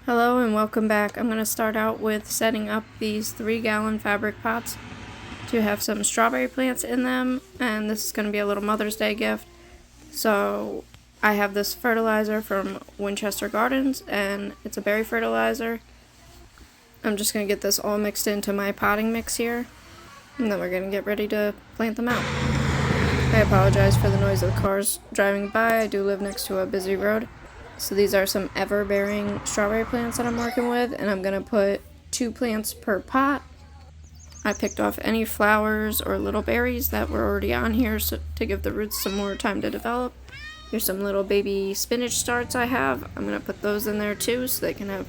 Hello and welcome back. I'm going to start out with setting up these 3-gallon fabric pots to have some strawberry plants in them, and this is going to be a little Mother's Day gift. So I have this fertilizer from Winchester Gardens, and it's a berry fertilizer. I'm just going to get this all mixed into my potting mix here, and then we're going to get ready to plant them out. I apologize for the noise of the cars driving by. I do live next to a busy road. So these are some ever-bearing strawberry plants that I'm working with, and I'm going to put 2 plants per pot. I picked off any flowers or little berries that were already on here to give the roots some more time to develop. Here's some little baby spinach starts I have. I'm going to put those in there too so they can have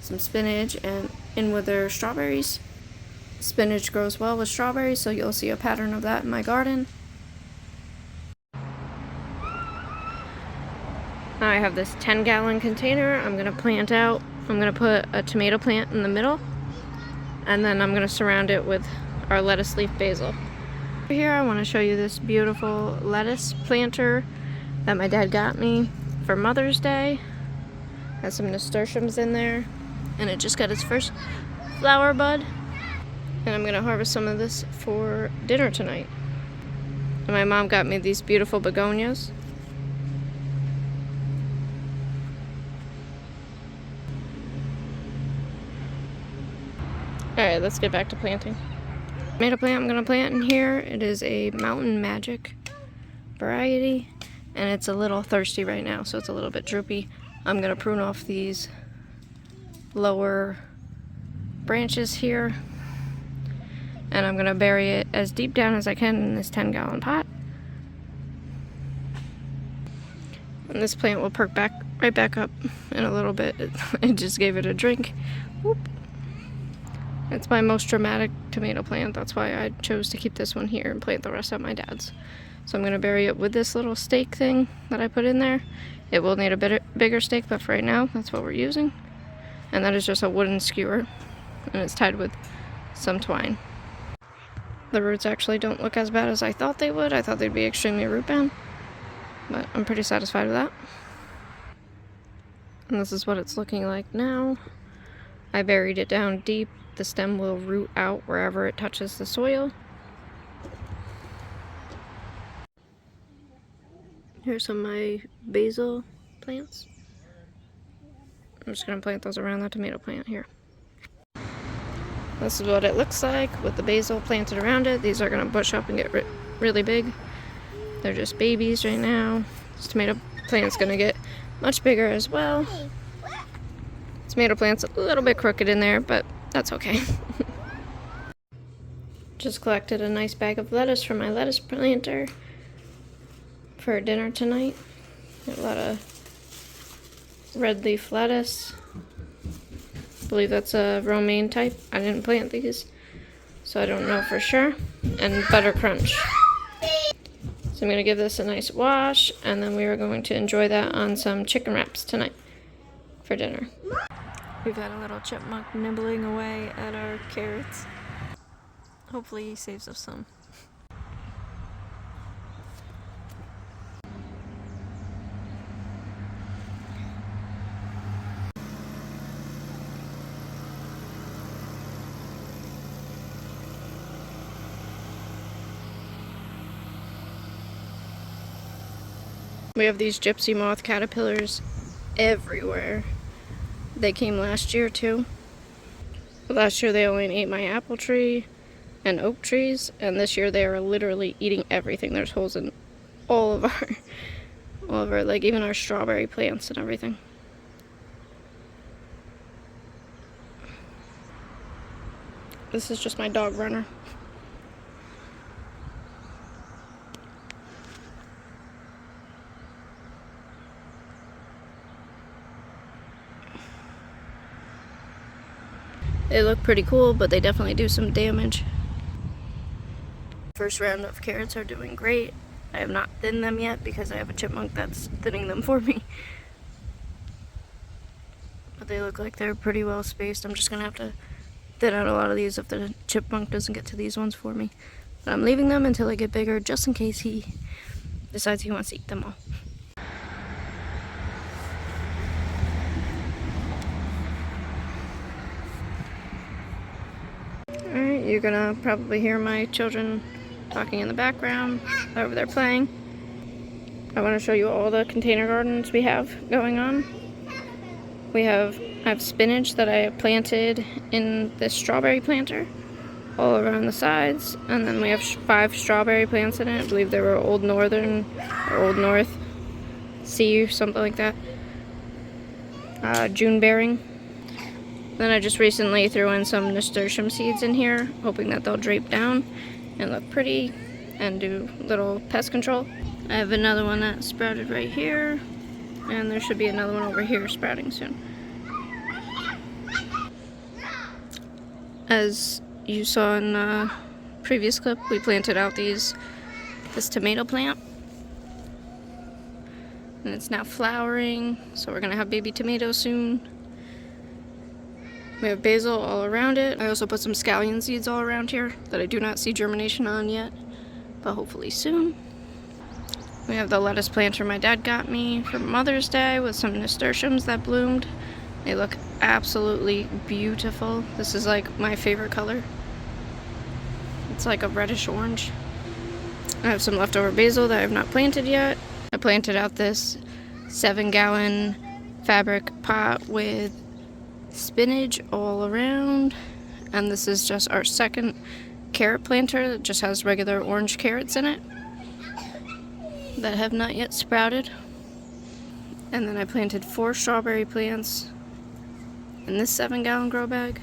some spinach and in with their strawberries. Spinach grows well with strawberries, so you'll see a pattern of that in my garden. Now I have this 10-gallon container I'm going to plant out. I'm going to put a tomato plant in the middle, and then I'm going to surround it with our lettuce leaf basil. Here I want to show you this beautiful lettuce planter that my dad got me for Mother's Day. Has some nasturtiums in there, and it just got its first flower bud. And I'm going to harvest some of this for dinner tonight. And my mom got me these beautiful begonias. Alright, let's get back to planting. Tomato plant I'm going to plant in here. It is a Mountain Magic variety, and it's a little thirsty right now, so it's a little bit droopy. I'm going to prune off these lower branches here, and I'm going to bury it as deep down as I can in this 10-gallon pot. And this plant will perk right back up in a little bit. I just gave it a drink. Whoop. It's my most dramatic tomato plant. That's why I chose to keep this one here and plant the rest at my dad's. So I'm going to bury it with this little stake thing that I put in there. It will need a bigger stake, but for right now, that's what we're using. And that is just a wooden skewer, and it's tied with some twine. The roots actually don't look as bad as I thought they would. I thought they'd be extremely root bound, but I'm pretty satisfied with that. And this is what it's looking like now. I buried it down deep. The stem will root out wherever it touches the soil. Here's some of my basil plants. I'm just going to plant those around that tomato plant here. This is what it looks like with the basil planted around it. These are going to bush up and get really big. They're just babies right now. This tomato plant's going to get much bigger as well. Tomato plant's a little bit crooked in there, but that's okay. Just collected a nice bag of lettuce from my lettuce planter for dinner tonight. Got a lot of red leaf lettuce. I believe that's a romaine type. I didn't plant these, so I don't know for sure. And butter crunch. So I'm going to give this a nice wash, and then we are going to enjoy that on some chicken wraps tonight for dinner. We've had a little chipmunk nibbling away at our carrots. Hopefully he saves us some. We have these gypsy moth caterpillars everywhere. They came last year too. But last year they only ate my apple tree and oak trees, and this year they are literally eating everything. There's holes in all of our, like even our strawberry plants and everything. This is just my dog runner. They look pretty cool, but they definitely do some damage. First round of carrots are doing great. I have not thinned them yet because I have a chipmunk that's thinning them for me. But they look like they're pretty well spaced. I'm just gonna have to thin out a lot of these if the chipmunk doesn't get to these ones for me. But I'm leaving them until I get bigger, just in case he decides he wants to eat them all. You're gonna probably hear my children talking in the background over there playing. I want to show you all the container gardens we have going on. I have spinach that I planted in this strawberry planter all around the sides, and then we have 5 strawberry plants in it. I believe they were Old Northern or Old North Sea, something like that. June bearing. Then I just recently threw in some nasturtium seeds in here, hoping that they'll drape down and look pretty and do little pest control. I have another one that sprouted right here, and there should be another one over here sprouting soon. As you saw in the previous clip, we planted out this tomato plant. And it's now flowering, so we're gonna have baby tomatoes soon. We have basil all around it. I also put some scallion seeds all around here that I do not see germination on yet, but hopefully soon. We have the lettuce planter my dad got me for Mother's Day with some nasturtiums that bloomed. They look absolutely beautiful. This is like my favorite color. It's like a reddish orange. I have some leftover basil that I have not planted yet. I planted out this 7-gallon fabric pot with spinach all around, and this is just our second carrot planter that just has regular orange carrots in it that have not yet sprouted. And then I planted 4 strawberry plants in this 7-gallon grow bag.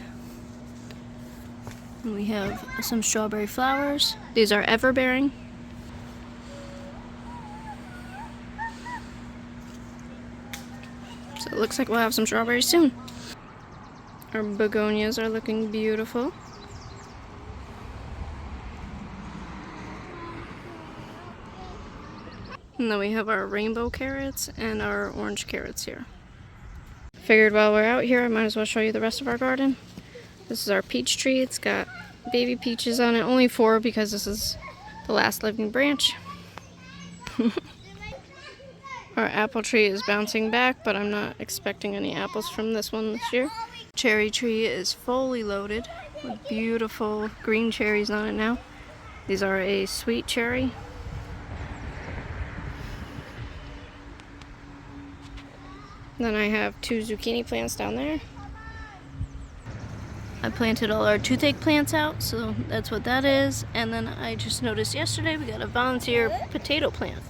And we have some strawberry flowers. These are ever-bearing. So it looks like we'll have some strawberries soon. Our begonias are looking beautiful. And then we have our rainbow carrots and our orange carrots here. Figured while we're out here, I might as well show you the rest of our garden. This is our peach tree. It's got baby peaches on it. Only 4 because this is the last living branch. Our apple tree is bouncing back, but I'm not expecting any apples from this one this year. Cherry tree is fully loaded with beautiful green cherries on it now. These are a sweet cherry. Then I have 2 zucchini plants down there. I planted all our toothache plants out, so that's what that is. And then I just noticed yesterday we got a volunteer potato plant.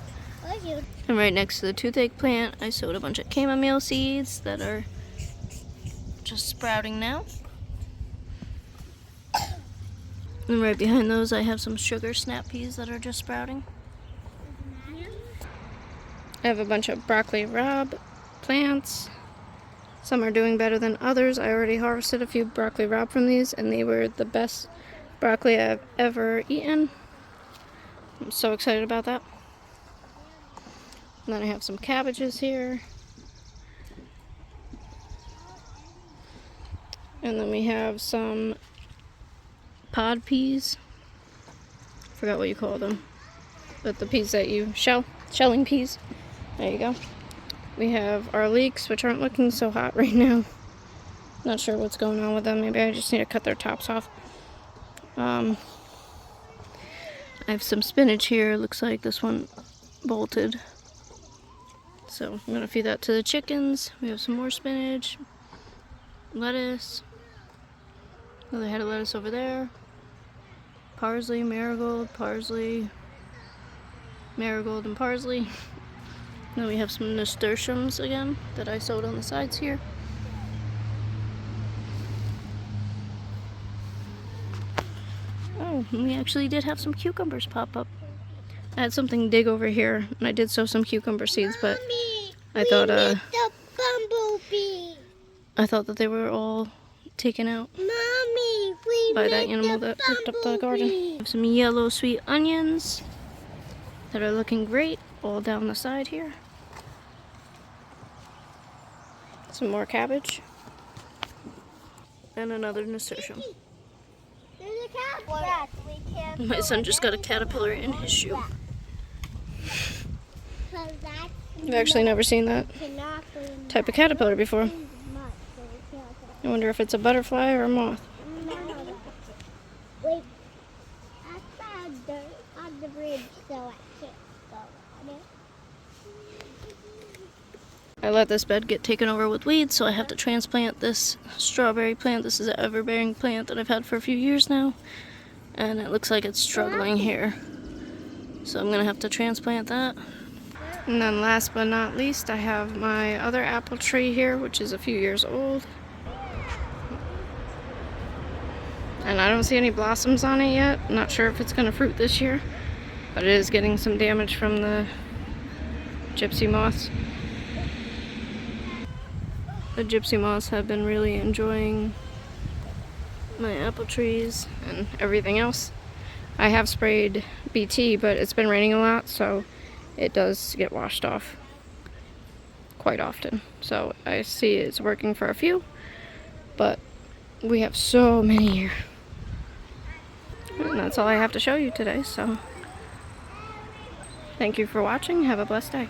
And right next to the toothache plant, I sowed a bunch of chamomile seeds that are just sprouting now. And right behind those, I have some sugar snap peas that are just sprouting. I have a bunch of broccoli rabe plants. Some are doing better than others. I already harvested a few broccoli rabe from these, and they were the best broccoli I've ever eaten. I'm so excited about that. And then I have some cabbages here. And then we have some pod peas. Forgot what you call them. But the peas that you shelling peas. There you go. We have our leeks, which aren't looking so hot right now. Not sure what's going on with them. Maybe I just need to cut their tops off. I have some spinach here. Looks like this one bolted. So I'm going to feed that to the chickens. We have some more spinach, lettuce, another head of lettuce over there, parsley, marigold, and parsley. Then we have some nasturtiums again that I sowed on the sides here. Oh, and we actually did have some cucumbers pop up. I had something dig over here, and I did sow some cucumber seeds, but I thought that they were all taken out by that animal that picked up the garden. I have some yellow sweet onions that are looking great all down the side here. Some more cabbage. And another nasturtium. My son just got a caterpillar in his shoe. I've actually never seen that type of caterpillar before. I wonder if it's a butterfly or a moth. big, so I can't go on it. I let this bed get taken over with weeds, so I have to transplant this strawberry plant. This is an ever-bearing plant that I've had for a few years now, and it looks like it's struggling here. So I'm gonna have to transplant that. And then last but not least, I have my other apple tree here, which is a few years old. And I don't see any blossoms on it yet. I'm not sure if it's gonna fruit this year, but it is getting some damage from the gypsy moths. The gypsy moths have been really enjoying my apple trees and everything else. I have sprayed BT, but it's been raining a lot, so it does get washed off quite often. So I see it's working for a few, but we have so many here. And that's all I have to show you today, so thank you for watching. Have a blessed day.